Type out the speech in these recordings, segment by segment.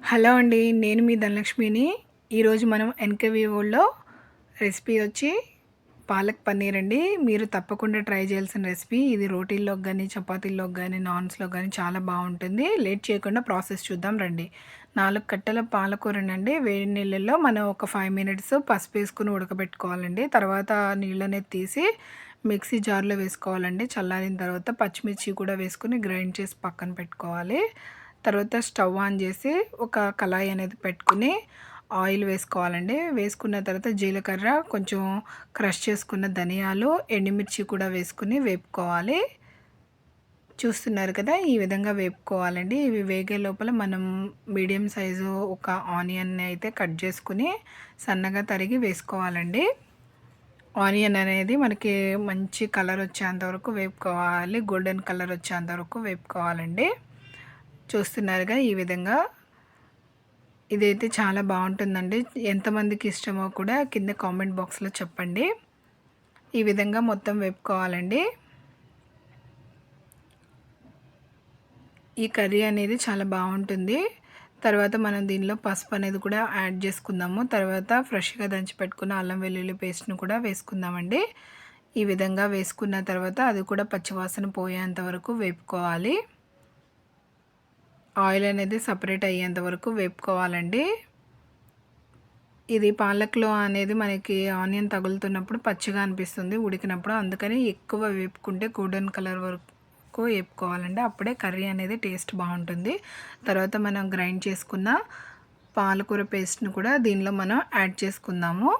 Hello అండి. నేను మీ ధనలక్ష్మిని. ఈరోజు మనం ఎన్‌కేవీ వరల్డ్‌లో రెసిపీ వచ్చి పాలక్ పన్నీర్ అండి. మీరు తప్పకుండా ట్రై చేయాల్సిన రెసిపీ. ఇది రోటీల్లోకి గాని, చపాతీల్లోకి గాని, నాన్స్‌లోకి గాని చాలా బావుంటుంది. లేట్ చేయకుండా ప్రాసెస్ చూద్దాం రండి. 4 కట్టల పాలకూరనండి వేడి నీళ్ళల్లో మనం ఒక 5 మినిట్స్ పసుపేసుకొని ఉడకబెట్టుకోవాలండి. తర్వాత నీళ్ళనేది తీసి మిక్సీ జార్‌లో వేసుకోవాలండి. చల్లారిన తర్వాత పచ్చిమిర్చి కూడా వేసుకొని గ్రైండ్ చేసి పక్కన పెట్టుకోవాలి. తర్వాత స్టవ్ ఆన్ చేసి ఒక కళాయి అనేది పెట్టుకుని ఆయిల్ వేసుకోవాలండి. వేసుకున్న తర్వాత జీలకర్ర, కొంచెం క్రష్ చేసుకున్న ధనియాలు, ఎండుమిర్చి కూడా వేసుకొని వేపుకోవాలి. చూస్తున్నారు కదా! ఈ విధంగా వేపుకోవాలండి. ఇవి వేగే లోపల మనం మీడియం సైజు ఒక ఆనియన్‌ని అయితే కట్ చేసుకొని సన్నగా తరిగి వేసుకోవాలండి. ఆనియన్ అనేది మనకి మంచి కలర్ వచ్చేంత వరకు వేపుకోవాలి. గోల్డెన్ కలర్ వచ్చేంత వరకు వేపుకోవాలండి. చూస్తున్నారుగా ఈ విధంగా. ఇదైతే చాలా బావుంటుందండి. ఎంతమందికి ఇష్టమో కూడా కింద కామెంట్ బాక్స్‌లో చెప్పండి. ఈ విధంగా మొత్తం వేపుకోవాలండి. ఈ కర్రీ అనేది చాలా బావుంటుంది. తర్వాత మనం దీనిలో పసుపు అనేది కూడా యాడ్ చేసుకుందాము. తర్వాత ఫ్రెష్‌గా దంచి పెట్టుకున్న అల్లం వెల్లుల్లి పేస్ట్‌ని కూడా వేసుకుందామండి. ఈ విధంగా వేసుకున్న తర్వాత అది కూడా పచ్చివాసన పోయేంత వరకు వేపుకోవాలి. ఆయిల్ అనేది సపరేట్ అయ్యేంత వరకు వేపుకోవాలండి. ఇది పాలక్‌లో అనేది మనకి ఆనియన్ తగులుతున్నప్పుడు పచ్చిగా అనిపిస్తుంది ఉడికినప్పుడు. అందుకని ఎక్కువ వేపుకుంటే గోల్డెన్ కలర్ వరకు వేపుకోవాలండి. అప్పుడే కర్రీ అనేది టేస్ట్ బావుంటుంది. తర్వాత మనం గ్రైండ్ చేసుకున్న పాలకూర పేస్ట్‌ని కూడా దీనిలో మనం యాడ్ చేసుకుందాము.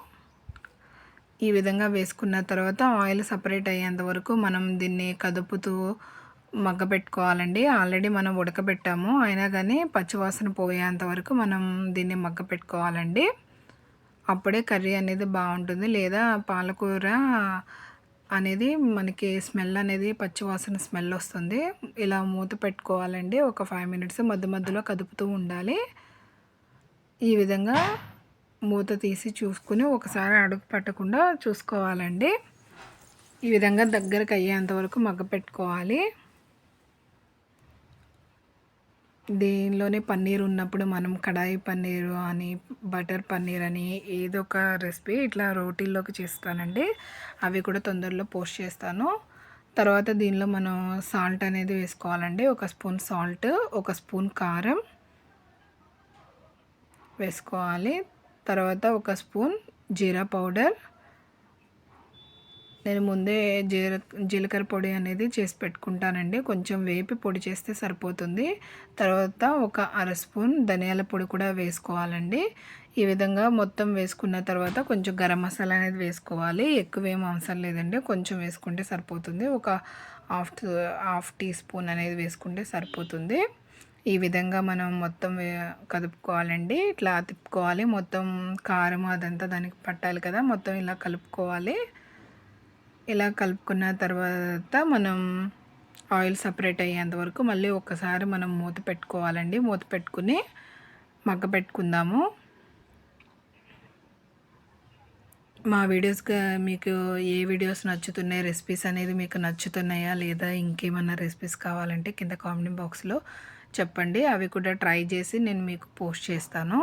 ఈ విధంగా వేసుకున్న తర్వాత ఆయిల్ సపరేట్ అయ్యేంత వరకు మనం దీన్ని కదుపుతూ మగ్గపెట్టుకోవాలండి. ఆల్రెడీ మనం ఉడకబెట్టాము. అయినా గానీ పచ్చివాసన పోయేంత వరకు మనం దీన్ని మగ్గపెట్టుకోవాలండి. అప్పుడే కర్రీ అనేది బావుంటుంది. లేదా పాలకూర అనేది మనకి స్మెల్ అనేది పచ్చివాసన స్మెల్ వస్తుంది. ఇలా మూత పెట్టుకోవాలండి. ఒక 5 మినిట్స్ మధ్య మధ్యలో కదుపుతూ ఉండాలి. ఈ విధంగా మూత తీసి చూసుకొని ఒకసారి అడుగు పట్టకుండా చూసుకోవాలండి. ఈ విధంగా దగ్గరకు అయ్యేంత వరకు మగ్గపెట్టుకోవాలి. దీనిలోనే పన్నీర్ ఉన్నప్పుడు మనం కడాయి పన్నీరు అని, బటర్ పన్నీర్ అని ఏదో ఒక రెసిపీ ఇట్లా రోటీల్లోకి చేస్తానండి. అవి కూడా తొందరలో పోస్ట్ చేస్తాను. తర్వాత దీనిలో మనం సాల్ట్ అనేది వేసుకోవాలండి. ఒక స్పూన్ సాల్ట్, ఒక స్పూన్ కారం వేసుకోవాలి. తర్వాత ఒక స్పూన్ జీరా పౌడర్. నేను ముందే జీలకర్ర పొడి అనేది చేసి పెట్టుకుంటానండి. కొంచెం వేపి పొడి చేస్తే సరిపోతుంది. తర్వాత ఒక అర స్పూన్ ధనియాల పొడి కూడా వేసుకోవాలండి. ఈ విధంగా మొత్తం వేసుకున్న తర్వాత కొంచెం గరం మసాలా అనేది వేసుకోవాలి. ఎక్కువేం అవసరం లేదండి. కొంచెం వేసుకుంటే సరిపోతుంది. ఒక హాఫ్ టీ స్పూన్ అనేది వేసుకుంటే సరిపోతుంది. ఈ విధంగా మనం మొత్తం కదుపుకోవాలండి. ఇట్లా తిప్పుకోవాలి. మొత్తం కారం అదంతా దానికి పట్టాలి కదా! మొత్తం ఇలా కలుపుకోవాలి. ఇలా కలుపుకున్న తర్వాత మనం ఆయిల్ సపరేట్ అయ్యేంత వరకు మళ్ళీ ఒక్కసారి మనం మూత పెట్టుకోవాలండి. మూత పెట్టుకుని మగ్గపెట్టుకుందాము. మా వీడియోస్‌గా మీకు ఏ వీడియోస్ నచ్చుతున్నాయి, రెసిపీస్ అనేది మీకు నచ్చుతున్నాయా లేదా ఇంకేమన్నా రెసిపీస్ కావాలంటే కింద కామెంట్ బాక్స్‌లో చెప్పండి. అవి కూడా ట్రై చేసి నేను మీకు పోస్ట్ చేస్తాను.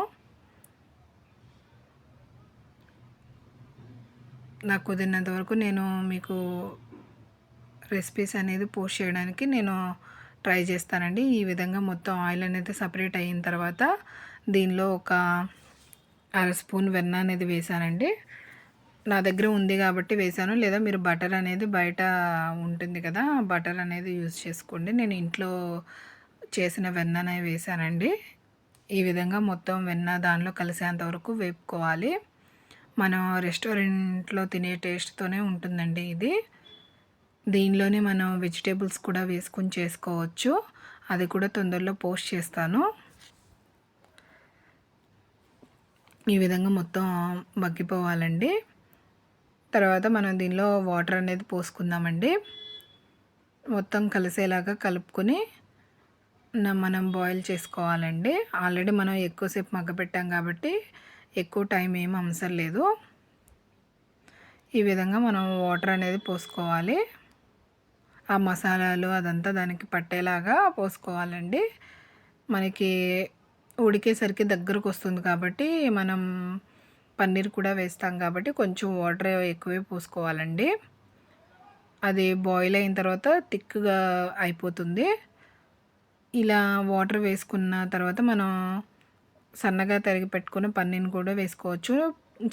నాకు కుదిరినంత వరకు నేను మీకు రెసిపీస్ అనేది పోస్ట్ చేయడానికి నేను ట్రై చేస్తానండి. ఈ విధంగా మొత్తం ఆయిల్ అనేది సపరేట్ అయిన తర్వాత దీనిలో ఒక అర స్పూన్ వెన్న అనేది వేసానండి. నా దగ్గర ఉంది కాబట్టి వేసాను. లేదా మీరు బటర్ అనేది బయట ఉంటుంది కదా! బటర్ అనేది యూజ్ చేసుకోండి. నేను ఇంట్లో చేసిన వెన్ననే వేసానండి. ఈ విధంగా మొత్తం వెన్న దానిలో కలిసేంత వరకు వేపుకోవాలి. మనం రెస్టారెంట్‌లో తినే టేస్ట్‌తోనే ఉంటుందండి ఇది. దీనిలోనే మనం వెజిటేబుల్స్ కూడా వేసుకొని చేసుకోవచ్చు. అది కూడా తొందరలో పోస్ట్ చేస్తాను. ఈ విధంగా మొత్తం మగ్గిపోవాలండి. తర్వాత మనం దీనిలో వాటర్ అనేది పోసుకుందామండి. మొత్తం కలిసేలాగా కలుపుకొని మనం బాయిల్ చేసుకోవాలండి. ఆల్రెడీ మనం ఎక్కువసేపు మగ్గపెట్టాం కాబట్టి ఎక్కువ టైం ఏమి అవసరం లేదు. ఈ విధంగా మనం వాటర్ అనేది పోసుకోవాలి. ఆ మసాలాలు అదంతా దానికి పట్టేలాగా పోసుకోవాలండి. మనకి ఉడికేసరికి దగ్గరకొస్తుంది కాబట్టి మనం పన్నీర్ కూడా వేస్తాం కాబట్టి కొంచెం వాటర్ ఎక్కువే పోసుకోవాలండి. అది బాయిల్ అయిన తర్వాత థిక్‌గా అయిపోతుంది. ఇలా వాటర్ వేసుకున్న తర్వాత మనం సన్నగా తరిగి పెట్టుకున్న పన్నీర్‌ని కూడా వేసుకోవచ్చు.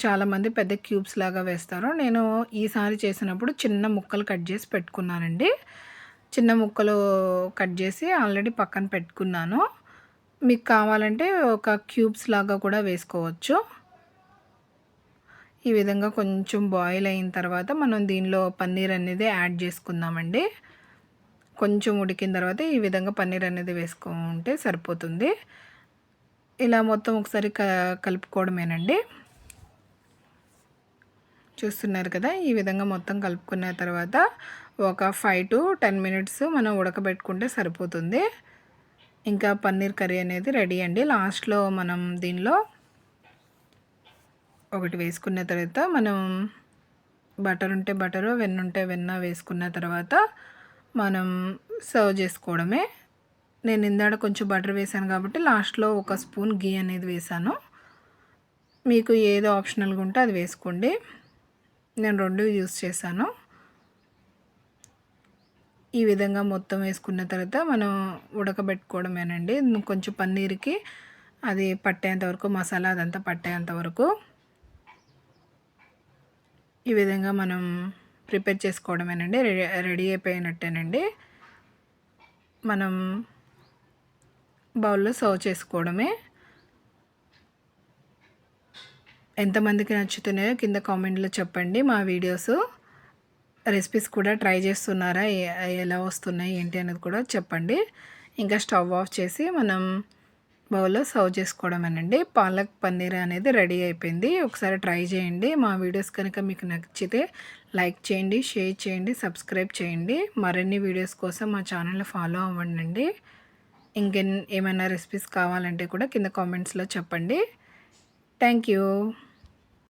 చాలామంది పెద్ద క్యూబ్స్ లాగా వేస్తారు. నేను ఈసారి చేసినప్పుడు చిన్న ముక్కలు కట్ చేసి పెట్టుకున్నానండి. చిన్న ముక్కలు కట్ చేసి ఆల్రెడీ పక్కన పెట్టుకున్నాను. మీకు కావాలంటే ఒక క్యూబ్స్ లాగా కూడా వేసుకోవచ్చు. ఈ విధంగా కొంచెం బాయిల్ అయిన తర్వాత మనం దీనిలో పన్నీర్ అనేది యాడ్ చేసుకుందామండి. కొంచెం ఉడికిన తర్వాత ఈ విధంగా పన్నీర్ అనేది వేసుకుంటే సరిపోతుంది. ఇలా మొత్తం ఒకసారి కలుపుకోవడమేనండి. చూస్తున్నారు కదా! ఈ విధంగా మొత్తం కలుపుకున్న తర్వాత ఒక 5-10 మినిట్స్ మనం ఉడకబెట్టుకుంటే సరిపోతుంది. ఇంకా పన్నీర్ కర్రీ అనేది రెడీ అండి. లాస్ట్‌లో మనం దీనిలో ఒకటి వేసుకున్న తర్వాత మనం బటర్ ఉంటే బటరు, వెన్న ఉంటే వెన్న వేసుకున్న తర్వాత మనం సర్వ్ చేసుకోవడమే. నేను ఇందాక కొంచెం బటర్ వేసాను కాబట్టి లాస్ట్‌లో ఒక స్పూన్ ఘీ అనేది వేసాను. మీకు ఏది ఆప్షనల్‌గా ఉంటే అది వేసుకోండి. నేను 2 యూజ్ చేశాను. ఈ విధంగా మొత్తం వేసుకున్న తర్వాత మనం ఉడకబెట్టుకోవడమేనండి. కొంచెం పన్నీర్‌కి అది పట్టేంత వరకు మసాలా అదంతా పట్టేంత వరకు ఈ విధంగా మనం ప్రిపేర్ చేసుకోవడమేనండి. రెడీ అయిపోయినట్టేనండి. మనం బౌల్‌లో సర్వ్ చేసుకోవడమే. ఎంతమందికి నచ్చుతున్నాయో కింద కామెంట్‌లో చెప్పండి. మా వీడియోస్ రెసిపీస్ కూడా ట్రై చేస్తున్నారా? ఎలా వస్తున్నాయి ఏంటి అనేది కూడా చెప్పండి. ఇంకా స్టవ్ ఆఫ్ చేసి మనం బౌల్‌లో సర్వ్ చేసుకోవడమేనండి. పాలక్ పన్నీర్ అనేది రెడీ అయిపోయింది. ఒకసారి ట్రై చేయండి. మా వీడియోస్ కనుక మీకు నచ్చితే లైక్ చేయండి, షేర్ చేయండి, సబ్స్క్రైబ్ చేయండి. మరిన్ని వీడియోస్ కోసం మా ఛానల్‌ని ఫాలో అవ్వండి. ఏమైనా రెసిపీస్ కావాలంటే కూడా కింద కామెంట్స్‌లో చెప్పండి. Thank you.